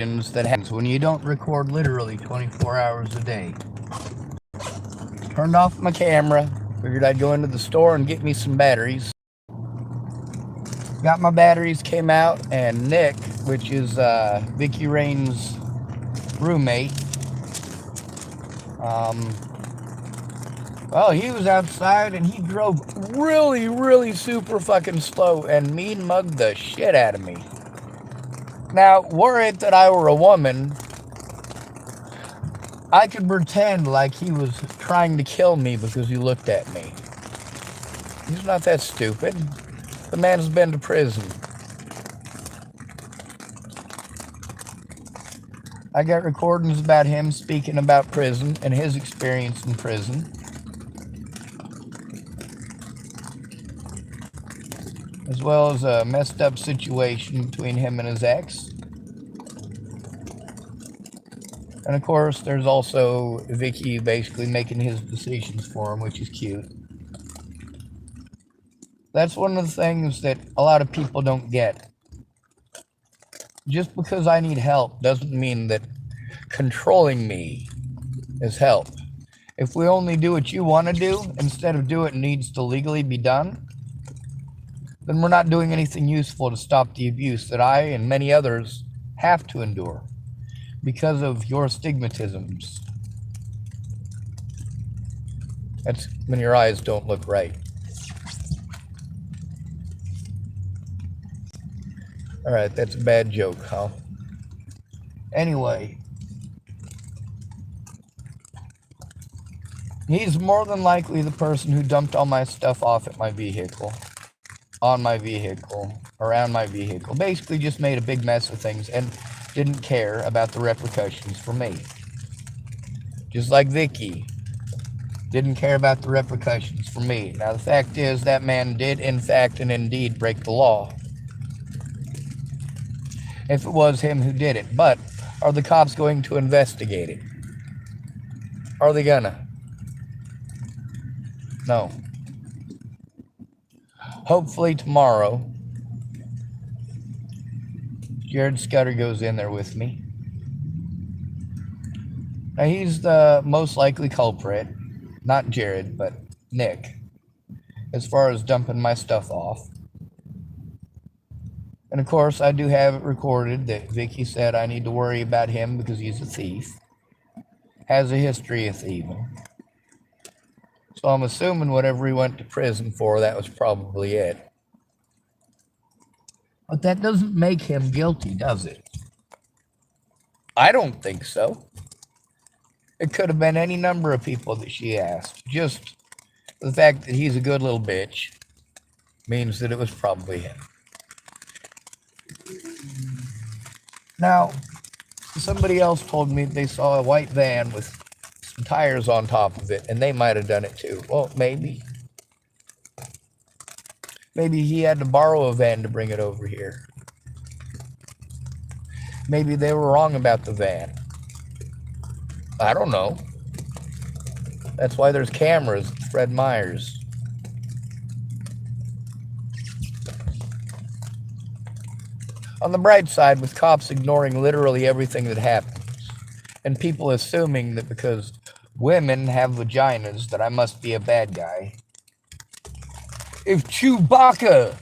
that happens when you don't record literally 24 hours a day. Turned off my camera, figured I'd go into the store and get me some batteries. Got my batteries, came out, and Nick, which is Vicki Rain's roommate, well, he was outside and he drove really super fucking slow and mean mugged the shit out of me. Now, were it that I were a woman, I could pretend like he was trying to kill me because he looked at me. He's not that stupid. The man's been to prison. I got recordings about him speaking about prison and his experience in prison, as well as a messed up situation between him and his ex. And of course, there's also Vicki basically making his decisions for him, which is cute. That's one of the things that a lot of people don't get. Just because I need help doesn't mean that controlling me is help. If we only do what you want to do instead of do what needs to legally be done, then we're not doing anything useful to stop the abuse that I and many others have to endure because of your stigmatisms. That's when your eyes don't look right. Alright, that's a bad joke, huh? Anyway, he's more than likely the person who dumped all my stuff off at my vehicle, on my vehicle, around my vehicle. Basically just made a big mess of things and didn't care about the repercussions for me. Just like Vicki didn't care about the repercussions for me. Now the fact is that man did in fact and indeed break the law, if it was him who did it. But are the cops going to investigate it? Are they gonna? No. Hopefully tomorrow, Jared Scudder goes in there with me. Now he's the most likely culprit, not Jared, but Nick, as far as dumping my stuff off. And of course, I do have it recorded that Vicki said I need to worry about him because he's a thief, has a history of thieving. So I'm assuming whatever he went to prison for, that was probably it. But that doesn't make him guilty, does it? I don't think so. It could have been any number of people that she asked. Just the fact that he's a good little bitch means that it was probably him. Now, somebody else told me they saw a white van with some tires on top of it, and they might have done it too. Well, maybe. Maybe he had to borrow a van to bring it over here. Maybe they were wrong about the van. I don't know. That's why there's cameras at Fred Meyer's. On the bright side, with cops ignoring literally everything that happens, and people assuming that because women have vaginas that I must be a bad guy. If Chewbacca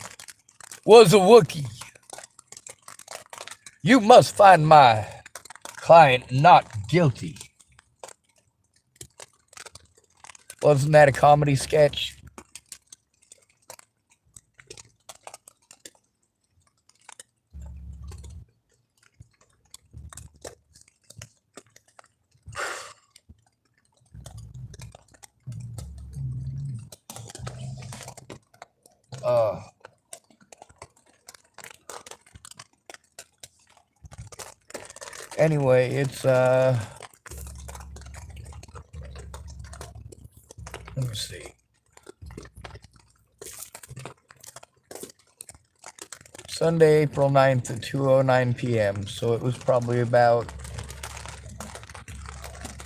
was a Wookiee, you must find my client not guilty. Wasn't that a comedy sketch? Anyway, it's let me see. Sunday, April 9th at 2:09 p.m. So it was probably about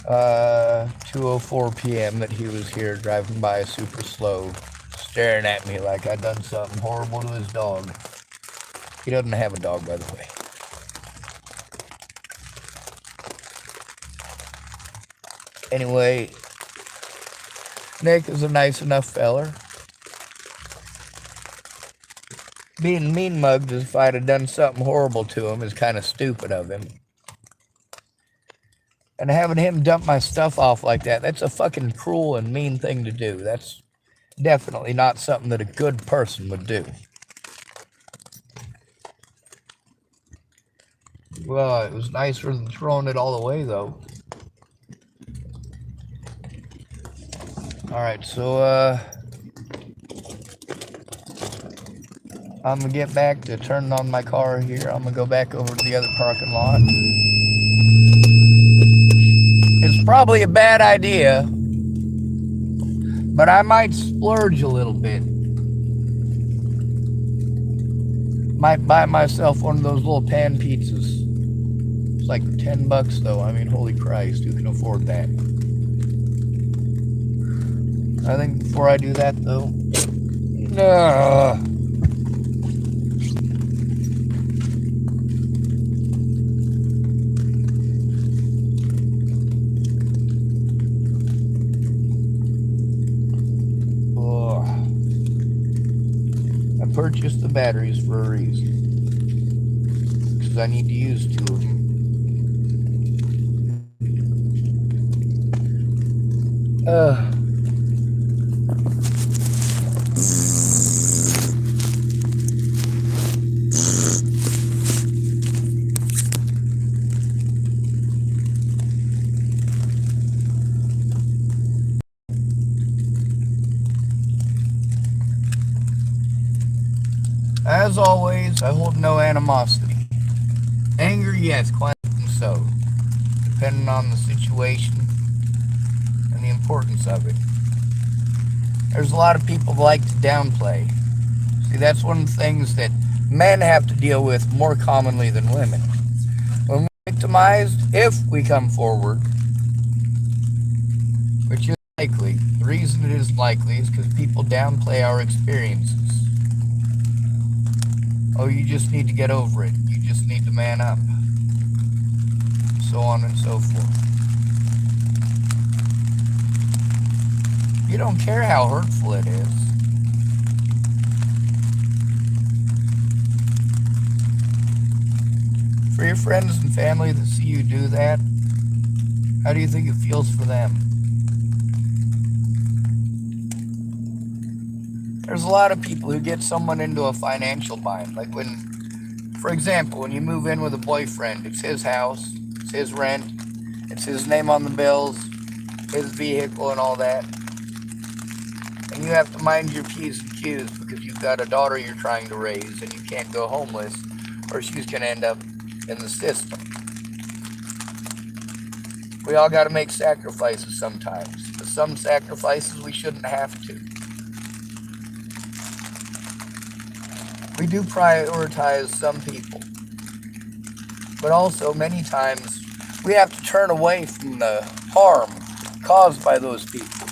2:04 p.m. that he was here driving by super slow, staring at me like I'd done something horrible to his dog. He doesn't have a dog, by the way. Anyway, Nick is a nice enough feller. Being mean mugged as if I'd have done something horrible to him is kind of stupid of him. And having him dump my stuff off like that, that's a fucking cruel and mean thing to do. That's definitely not something that a good person would do. Well, it was nicer than throwing it all away, though. Alright, so, I'm gonna get back to turning on my car here. I'm gonna go back over to the other parking lot. It's probably a bad idea, but I might splurge a little bit. Might buy myself one of those little pan pizzas. It's like $10 though. I mean, holy Christ, who can afford that? I think before I do that though, I purchased the batteries for a reason, because I need to use 2 of them. As always, I hold no animosity. Anger, yes, quite so, depending on the situation and the importance of it. There's a lot of people who like to downplay. See, that's one of the things that men have to deal with more commonly than women. When we're victimized, if we come forward, which is likely, the reason it is likely is because people downplay our experiences. Oh, you just need to get over it. You just need to man up. So on and so forth. You don't care how hurtful it is. For your friends and family that see you do that, how do you think it feels for them? There's a lot of people who get someone into a financial bind. Like when, for example, when you move in with a boyfriend, it's his house, it's his rent, it's his name on the bills, his vehicle and all that. And you have to mind your P's and Q's because you've got a daughter you're trying to raise and you can't go homeless or she's going to end up in the system. We all got to make sacrifices sometimes, but some sacrifices we shouldn't have to. We do prioritize some people, but also many times we have to turn away from the harm caused by those people.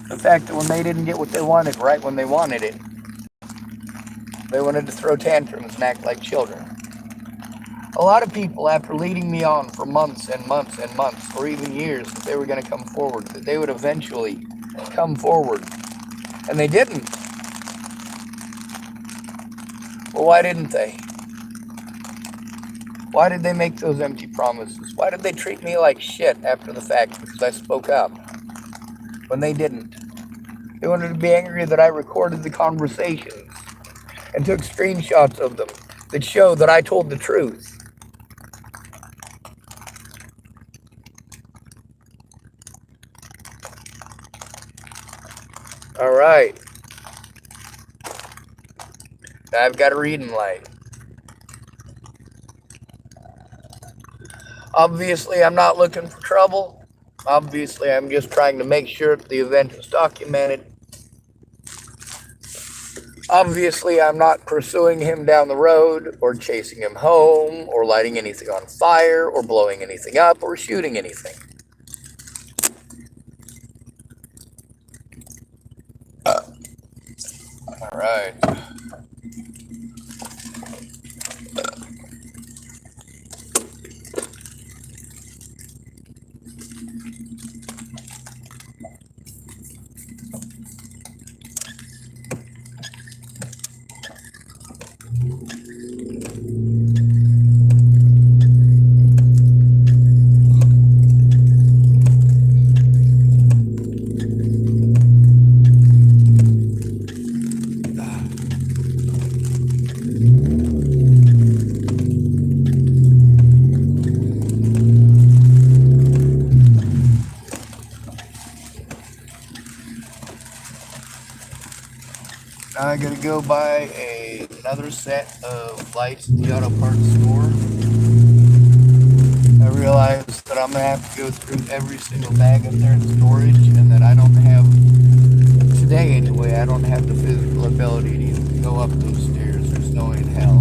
The fact that when they didn't get what they wanted right when they wanted it, they wanted to throw tantrums and act like children. A lot of people, after leading me on for months and months and months, or even years, that they were going to come forward, that they would eventually come forward, and they didn't. Well, why didn't they? Why did they make those empty promises? Why did they treat me like shit after the fact because I spoke up when they didn't? They wanted to be angry that I recorded the conversations and took screenshots of them that show that I told the truth. All right. Now I've got a reading light. Obviously, I'm not looking for trouble. Obviously, I'm just trying to make sure that the event is documented. Obviously, I'm not pursuing him down the road or chasing him home or lighting anything on fire or blowing anything up or shooting anything. All right. I gotta go buy another set of lights at the auto parts store. I realized that I'm gonna have to go through every single bag up there in storage, and that I don't have, today anyway, I don't have the physical ability to even go up those stairs. There's no way in hell.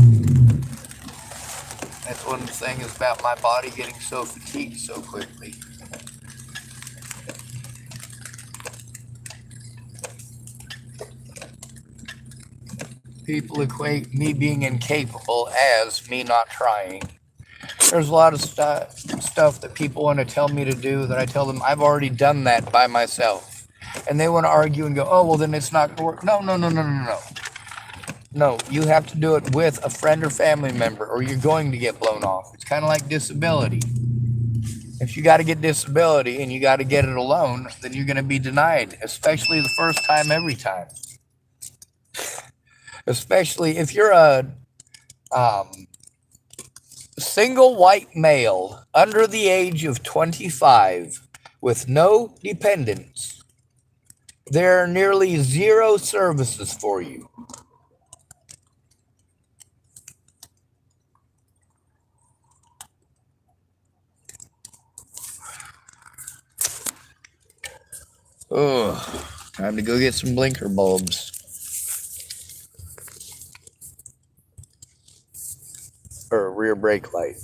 That's one thing is about my body getting so fatigued so quickly. People equate me being incapable as me not trying. There's a lot of stuff that people want to tell me to do that I tell them I've already done that by myself. And they want to argue and go, oh, well, then it's not going to work. No, no, no, no, no, no. No, you have to do it with a friend or family member, or you're going to get blown off. It's kind of like disability. If you got to get disability and you got to get it alone, then you're going to be denied, especially the first time, every time. Especially if you're a single white male under the age of 25 with no dependents, there are nearly zero services for you. Oh, time to go get some blinker bulbs. Or a rear brake light.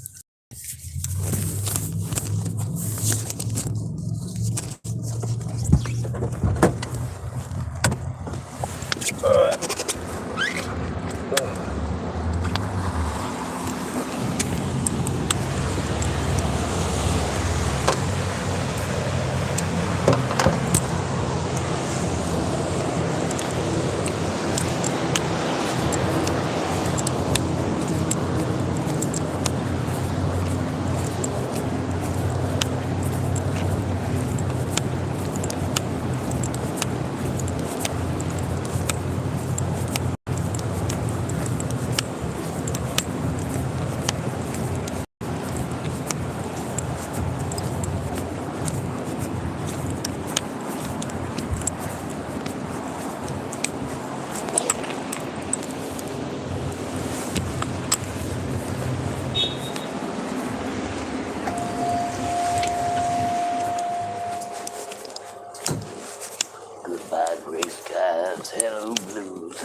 Goodbye, gray skies, hello blues.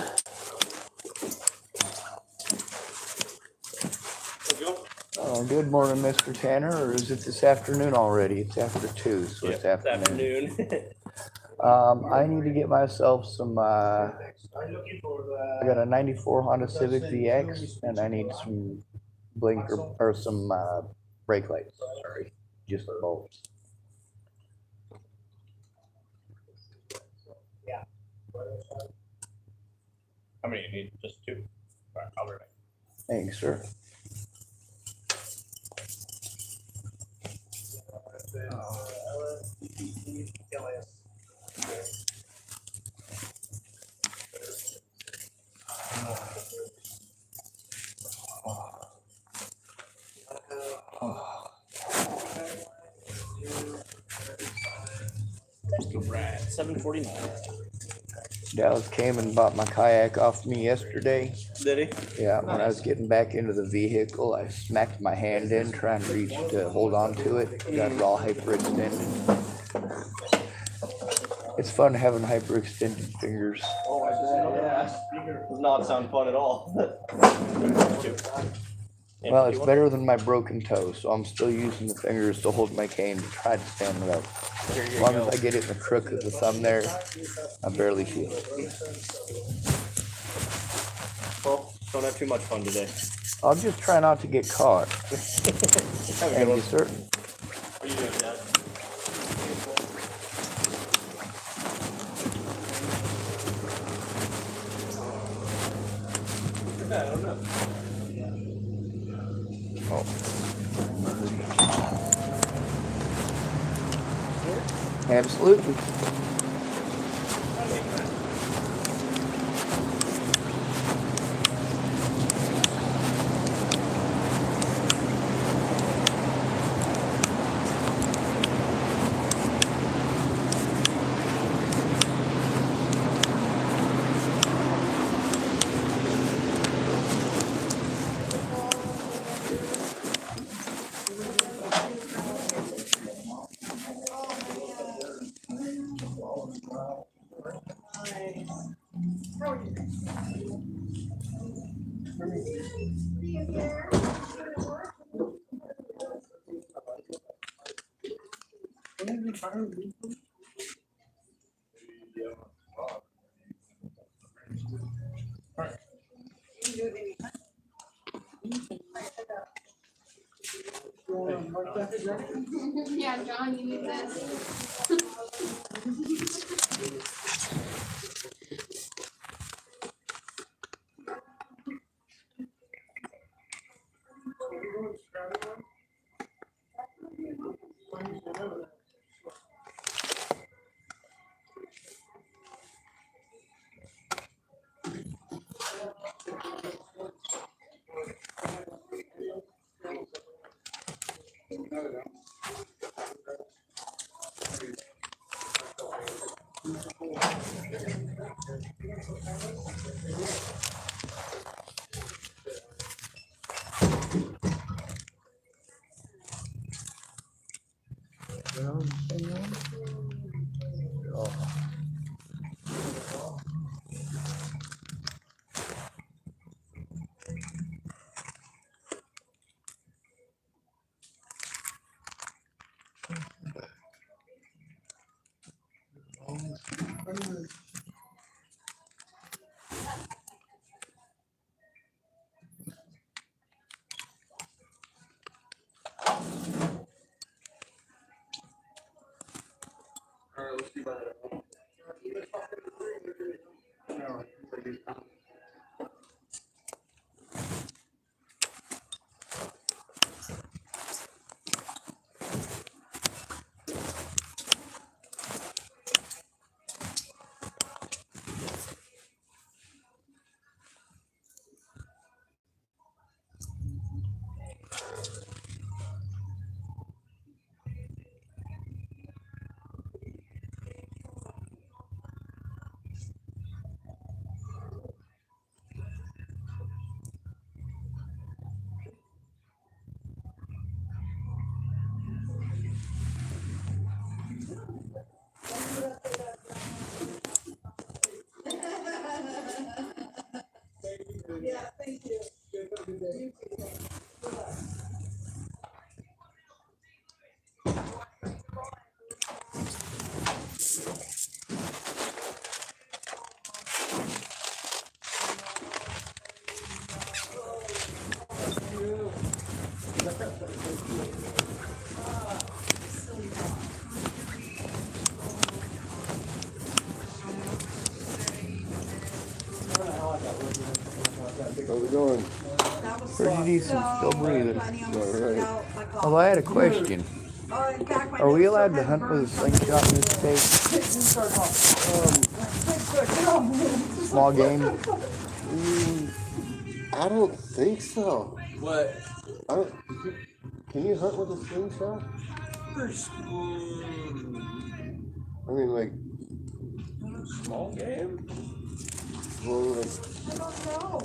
Good morning, Mr. Tanner, or is it this afternoon already? It's after 2, so Yep, it's afternoon. I need to get myself some, I got a 94 Honda Civic VX, and I need some blinker, or some brake lights, sorry, just the bulbs. How many you need? Just 2? All right, I'll be right back. Thanks, sir. Right, 749. Dallas came and bought my kayak off me yesterday. Did he? Yeah, when I was getting back into the vehicle, I smacked my hand in trying to reach to hold on to it. Got it all hyperextended. It's fun having hyperextended fingers. Oh, yeah. Does not sound fun at all. Well, it's better than my broken toe, so I'm still using the fingers to hold my cane to try to stand it up. As long as I get it in the crook of the thumb there, I barely feel it. Well, don't have too much fun today. I'll just try not to get caught. Thank you, sir. What are you doing, Dad? I don't know. Oh. Absolutely. Yeah, John, you need this. How's it going? Pretty decent, still breathing. Alright. Well, I had a question. Are we allowed to hunt with a slingshot in this state? Small game? I don't think so. What? I don't, can you hunt with a slingshot? I mean, like, Small game? well, like, I don't know.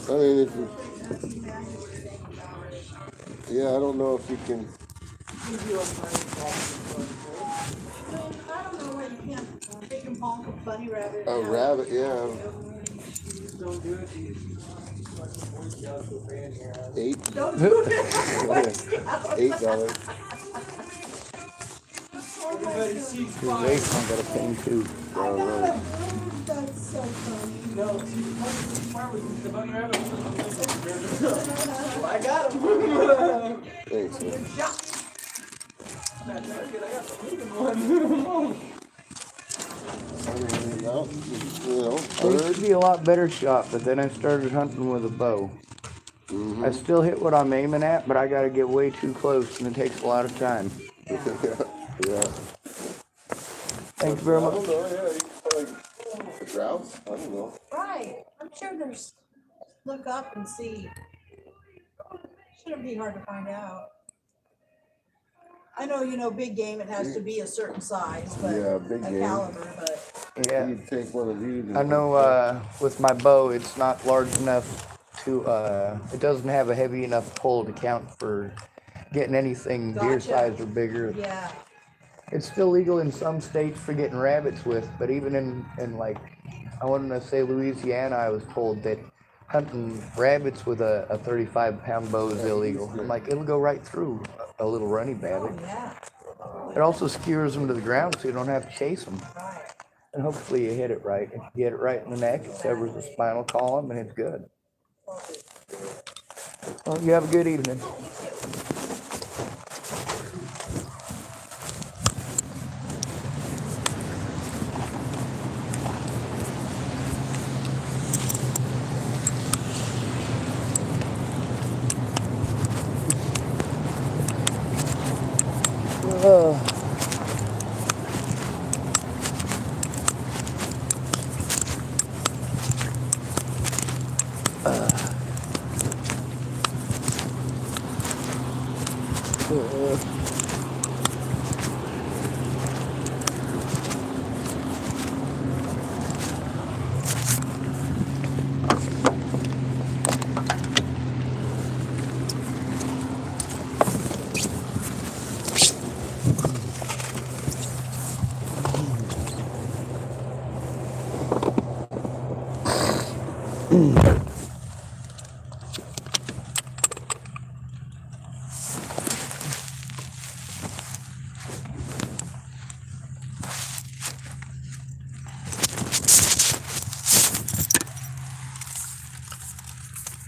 I mean, if you, yeah, I don't know if you can. I don't know where you can. They can honk a bunny rabbit. A rabbit, yeah. don't do it. $8. Don't do it. $8. Everybody sees Because they got a pain too. I know. That's so funny. No, the bunny rabbit. I got him. Thanks, man. Good job. I got the big one. I mean, no, I used to be a lot better shot, but then I started hunting with a bow. I still hit what I'm aiming at, but I gotta get way too close and it takes a lot of time. yeah. Thanks very I much. don't know, yeah, you can like a grouse, I don't know. Right. I'm sure there's, look up and see. Shouldn't be hard to find out. I know, big game, it has to be a certain size, but Yeah, big a game. caliber, but Yeah, You'd take one of these. and- I know with my bow, it's not large enough to, it doesn't have a heavy enough pull to count for getting anything deer Gotcha. size or bigger. yeah. It's still legal in some states for getting rabbits with, but even in like, I want to say Louisiana, I was told that hunting rabbits with a 35-pound bow is illegal. I'm like, it'll go right through. a little runny babbit. Oh, yeah, It also skewers them to the ground so you don't have to chase them. right. And hopefully you hit it right. If you get it right in the neck, it severs the spinal column and it's good. Well, you have a good evening.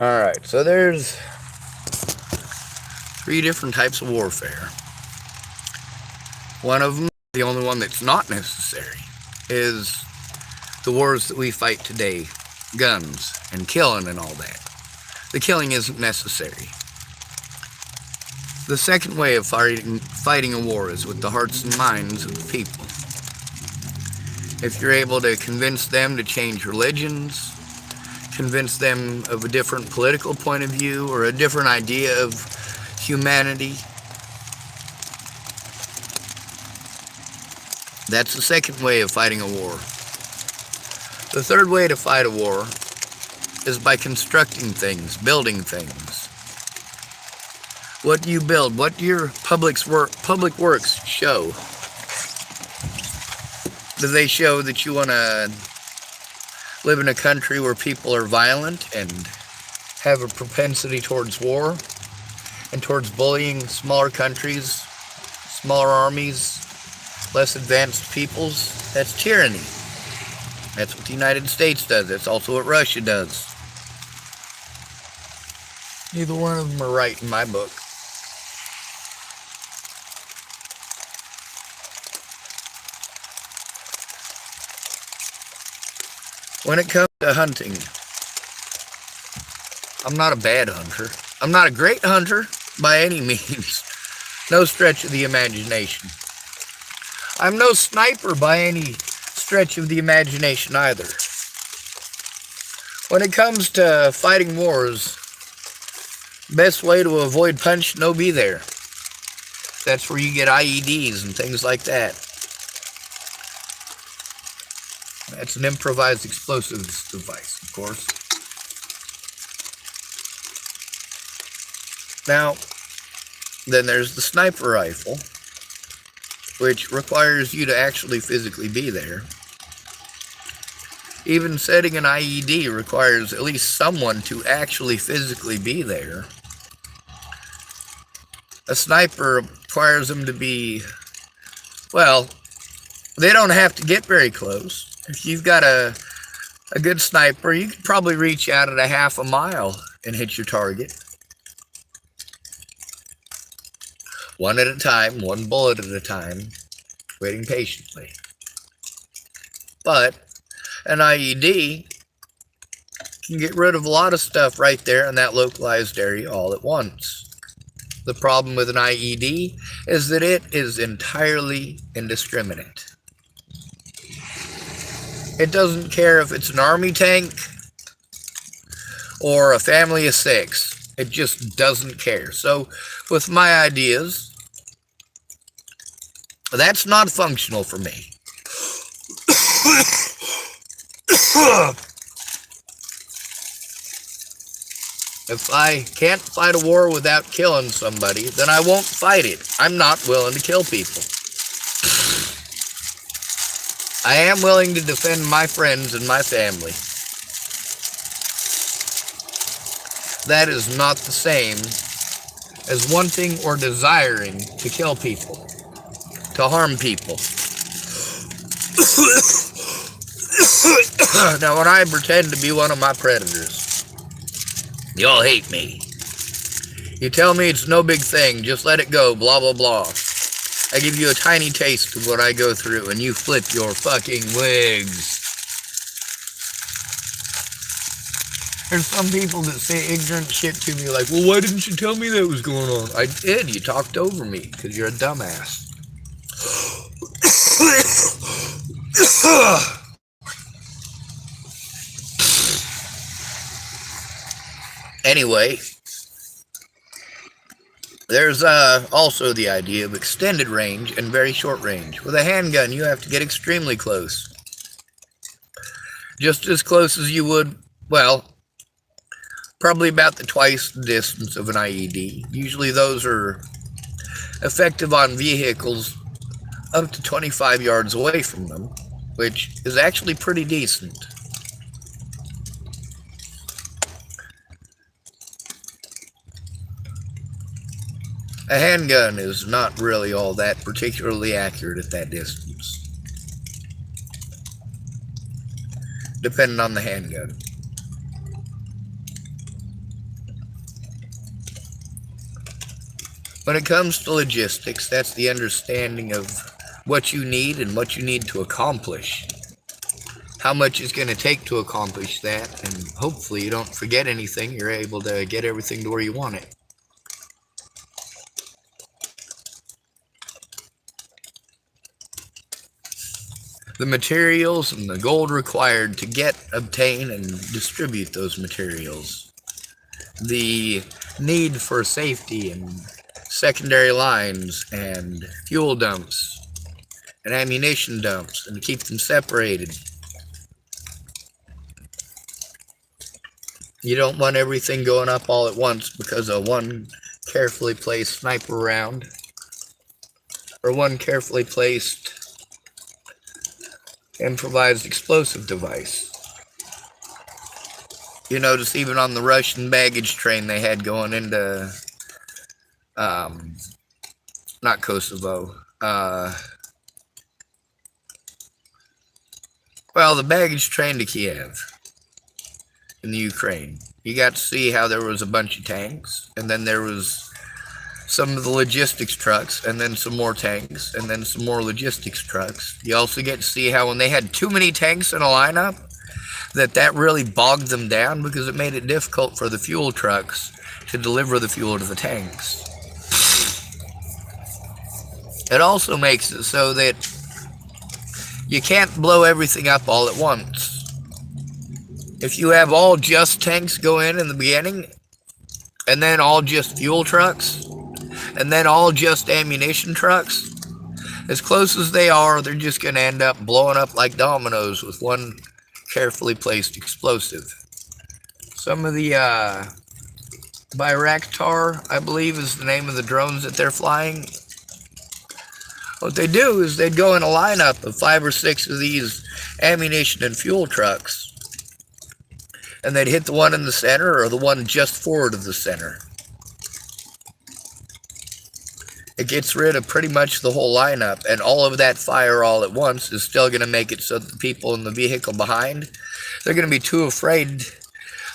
All right, so there's 3 different types of warfare. One of them, the only one that's not necessary, is the wars that we fight today, guns and killing and all that. The killing isn't necessary. The second way of fighting a war is with the hearts and minds of the people. If you're able to convince them to change religions, convince them of a different political point of view or a different idea of humanity, that's the second way of fighting a war. The third way to fight a war is by constructing things, building things. What do you build? What do your public works show? Do they show that you want to live in a country where people are violent and have a propensity towards war and towards bullying smaller countries, smaller armies, less advanced peoples? That's tyranny. That's what the United States does. That's also what Russia does. Neither one of them are right in my book. When it comes to hunting, I'm not a bad hunter. I'm not a great hunter by any means. No stretch of the imagination. I'm no sniper by any stretch of the imagination either. When it comes to fighting wars, best way to avoid punch, no be there. That's where you get IEDs and things like that. That's an improvised explosives device, of course. Now, then there's the sniper rifle, which requires you to actually physically be there. Even setting an IED requires at least someone to actually physically be there. A sniper requires them to be, well, they don't have to get very close. If you've got a good sniper, you can probably reach out at a half a mile and hit your target. One at a time, one bullet at a time, waiting patiently. But an IED can get rid of a lot of stuff right there in that localized area all at once. The problem with an IED is that it is entirely indiscriminate. It doesn't care if it's an army tank or a family of 6. It just doesn't care. So with my ideas, that's not functional for me. If I can't fight a war without killing somebody, then I won't fight it. I'm not willing to kill people. I am willing to defend my friends and my family. That is not the same as wanting or desiring to kill people, to harm people. Now, when I pretend to be one of my predators, y'all hate me. You tell me it's no big thing, just let it go, blah, blah, blah. I give you a tiny taste of what I go through, and you flip your fucking wigs. There's some people that say ignorant shit to me like, well, why didn't you tell me that was going on? I did. You talked over me because you're a dumbass. Anyway, there's also the idea of extended range and very short range. With a handgun, you have to get extremely close. Just as close as you would, well, probably about the twice the distance of an IED. Usually those are effective on vehicles up to 25 yards away from them, which is actually pretty decent. A handgun is not really all that particularly accurate at that distance, depending on the handgun. When it comes to logistics, that's the understanding of what you need and what you need to accomplish. How much it's going to take to accomplish that, and hopefully you don't forget anything, you're able to get everything to where you want it. The materials and the gold required to get, obtain, and distribute those materials. The need for safety and secondary lines and fuel dumps and ammunition dumps and to keep them separated. You don't want everything going up all at once because of one carefully placed sniper round or one carefully placed improvised explosive device. You notice even on the Russian baggage train they had going into not Kosovo, well, the baggage train to Kiev in the Ukraine. You got to see how there was a bunch of tanks, and then there was some of the logistics trucks, and then some more tanks, and then some more logistics trucks. You also get to see how when they had too many tanks in a lineup, that really bogged them down because it made it difficult for the fuel trucks to deliver the fuel to the tanks. It also makes it so that you can't blow everything up all at once. If you have all just tanks go in the beginning, and then all just fuel trucks, and then all just ammunition trucks, as close as they are, they're just going to end up blowing up like dominoes with one carefully placed explosive. Some of the Bayraktar, I believe is the name of the drones that they're flying. What they do is they'd go in a lineup of 5 or 6 of these ammunition and fuel trucks, and they'd hit the one in the center or the one just forward of the center. It gets rid of pretty much the whole lineup, and all of that fire all at once is still going to make it so that the people in the vehicle behind, they're going to be too afraid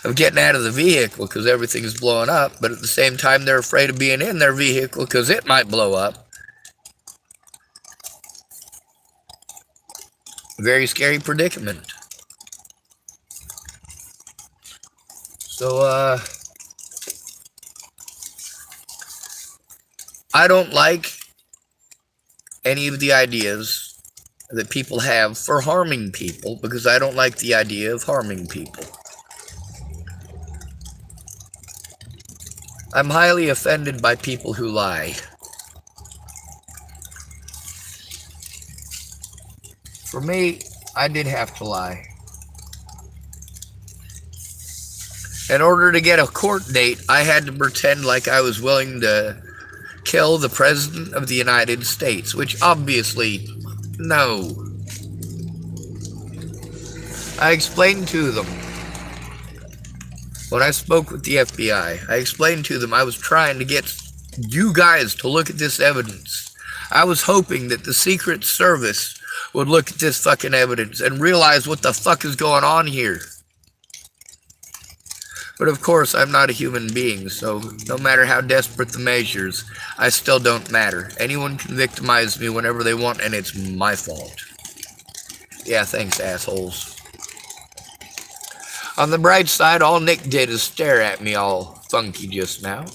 of getting out of the vehicle because everything's blowing up, but at the same time they're afraid of being in their vehicle because it might blow up. Very scary predicament. So, I don't like any of the ideas that people have for harming people because I don't like the idea of harming people. I'm highly offended by people who lie. For me, I did have to lie. In order to get a court date, I had to pretend like I was willing to kill the President of the United States, which obviously, no. I explained to them, when I spoke with the FBI, I explained to them I was trying to get you guys to look at this evidence. I was hoping that the Secret Service would look at this fucking evidence and realize what the fuck is going on here. But of course, I'm not a human being, so no matter how desperate the measures, I still don't matter. Anyone can victimize me whenever they want, and it's my fault. Yeah, thanks, assholes. On the bright side, all Nick did is stare at me all funky just now.